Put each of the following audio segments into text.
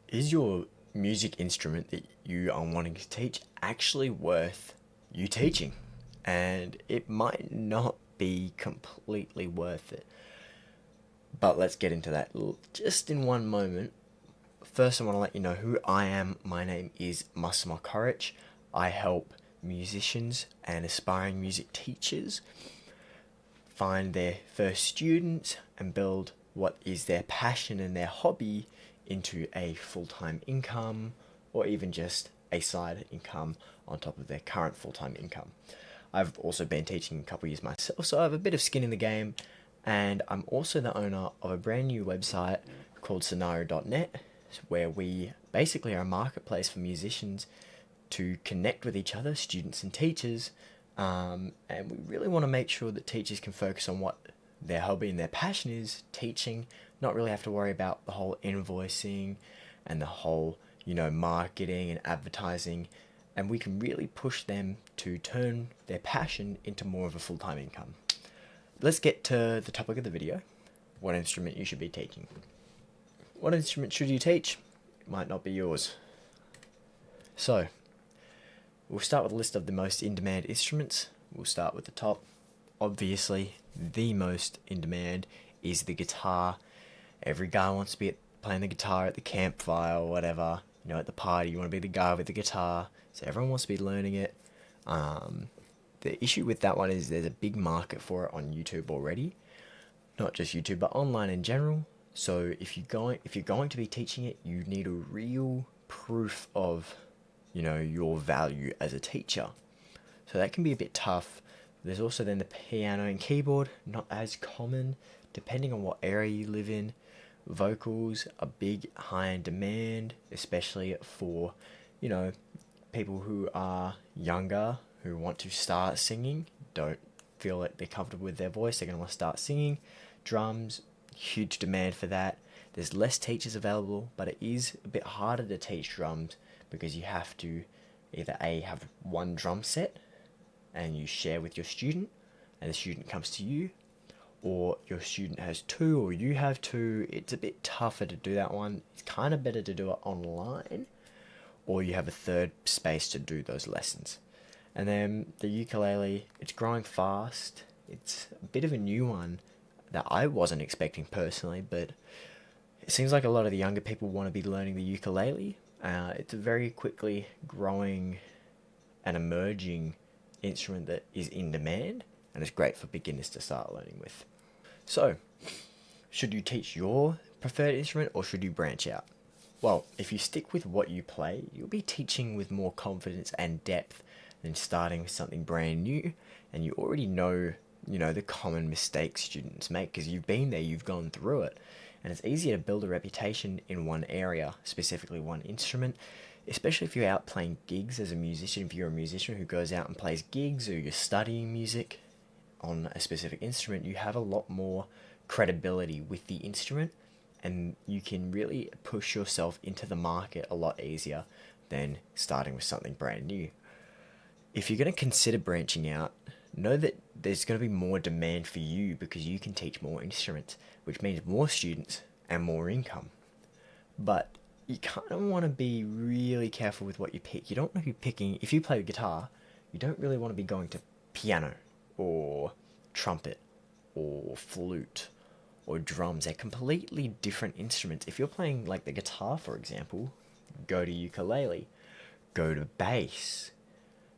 Is your music instrument that you are wanting to teach actually worth you teaching? And it might not be completely worth it. But let's get into that just in one moment. First, I want to let you know who I am. My name is Massimo Koric. I help musicians and aspiring music teachers find their first students and build what is their passion and their hobby into a full-time income, or even just a side income on top of their current full-time income. I've also been teaching a couple years myself, so I have a bit of skin in the game, and I'm also the owner of a brand new website called Scenario.net, where we basically are a marketplace for musicians to connect with each other, students and teachers, and we really want to make sure that teachers can focus on what their hobby and their passion is, teaching, not really have to worry about the whole invoicing and the whole, marketing and advertising, and we can really push them to turn their passion into more of a full-time income. Let's get to the topic of the video: what instrument you should be teaching. What instrument should you teach? It might not be yours. So, we'll start with a list of the most in-demand instruments. We'll start with the top. Obviously, the most in demand is the guitar. Every guy wants to be playing the guitar at the campfire or whatever. At the party, you want to be the guy with the guitar. So everyone wants to be learning it. The issue with that one is there's a big market for it on YouTube already. Not just YouTube, but online in general. So if you're going to be teaching it, you need a real proof of, your value as a teacher. So that can be a bit tough. There's also then the piano and keyboard, not as common, depending on what area you live in. Vocals are big, high in demand, especially for, people who are younger, who want to start singing, don't feel like they're comfortable with their voice, they're going to want to start singing. Drums, huge demand for that. There's less teachers available, but it is a bit harder to teach drums because you have to either A, have one drum set and you share with your student, and the student comes to you, or your student has two, or you have two. It's a bit tougher to do that one. It's kind of better to do it online, or you have a third space to do those lessons. And then the ukulele, it's growing fast. It's a bit of a new one that I wasn't expecting personally, but it seems like a lot of the younger people want to be learning the ukulele. It's a very quickly growing and emerging instrument that is in demand, and it's great for beginners to start learning with. So, should you teach your preferred instrument or should you branch out? Well, if you stick with what you play, you'll be teaching with more confidence and depth than starting with something brand new, and you already know, the common mistakes students make because you've been there, you've gone through it, and it's easier to build a reputation in one area, specifically one instrument, especially if you're out playing gigs as a musician. If you're a musician who goes out and plays gigs, or you're studying music on a specific instrument, you have a lot more credibility with the instrument, and you can really push yourself into the market a lot easier than starting with something brand new. If you're going to consider branching out, know that there's going to be more demand for you because you can teach more instruments, which means more students and more income. But you kind of want to be really careful with what you pick. You don't want to be picking, if you play the guitar, you don't really want to be going to piano or trumpet or flute or drums. They're completely different instruments. If you're playing like the guitar, for example, go to ukulele, go to bass.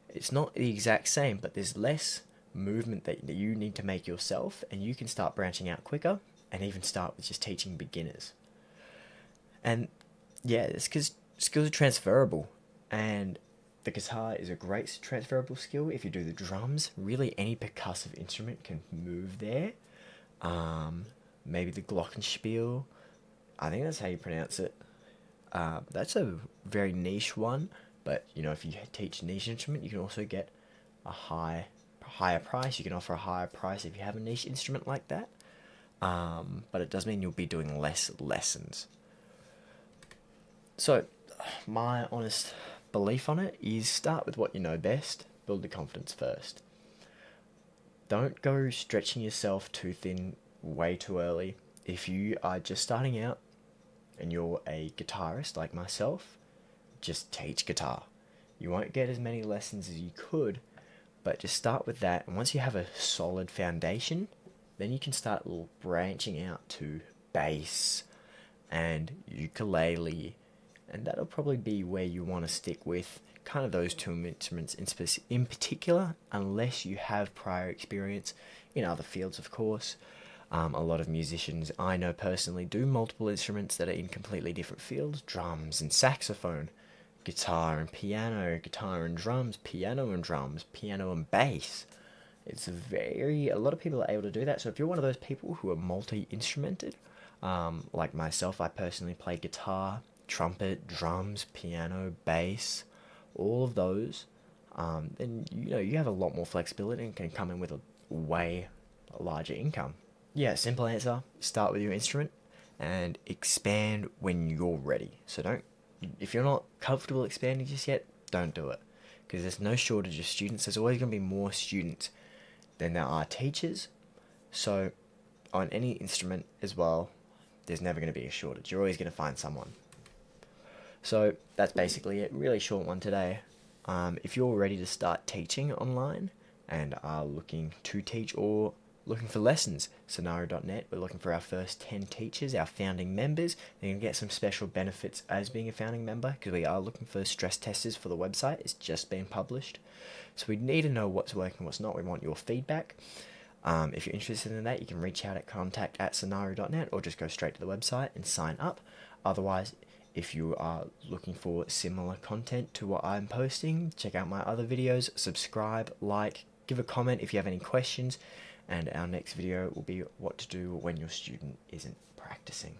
It's not the exact same, but there's less movement that you need to make yourself, and you can start branching out quicker and even start with just teaching beginners. And yeah, it's because skills are transferable, and the guitar is a great transferable skill. If you do the drums, really any percussive instrument can move there. Maybe the glockenspiel, I think that's how you pronounce it. That's a very niche one, but if you teach a niche instrument, you can also get a higher price. You can offer a higher price if you have a niche instrument like that. But it does mean you'll be doing less lessons. So, my honest belief on it is start with what you know best, build the confidence first. Don't go stretching yourself too thin way too early. If you are just starting out and you're a guitarist like myself, just teach guitar. You won't get as many lessons as you could, but just start with that. And once you have a solid foundation, then you can start branching out to bass and ukulele, and that'll probably be where you want to stick with kind of those two instruments in particular, unless you have prior experience in other fields, of course. A lot of musicians I know personally do multiple instruments that are in completely different fields: drums and saxophone, guitar and piano, guitar and drums, piano and drums, piano and bass. A lot of people are able to do that. So if you're one of those people who are multi-instrumented, like myself, I personally play guitar, trumpet, drums, piano, bass, all of those. Then you have a lot more flexibility and can come in with a way larger income. Yeah, simple answer. Start with your instrument and expand when you're ready. So don't, if you're not comfortable expanding just yet, don't do it. Because there's no shortage of students. There's always going to be more students than there are teachers. So on any instrument as well, there's never going to be a shortage. You're always going to find someone. So that's basically it. Really short one today. If you're ready to start teaching online and are looking to teach or looking for lessons, Scenario.net, we're looking for our first 10 teachers, our founding members. You're going to get some special benefits as being a founding member, because we are looking for stress testers for the website. It's just been published. So we need to know what's working, what's not. We want your feedback. If you're interested in that, you can reach out at contact@scenario.net or just go straight to the website and sign up. Otherwise, if you are looking for similar content to what I'm posting, check out my other videos, subscribe, like, give a comment if you have any questions, and our next video will be what to do when your student isn't practicing.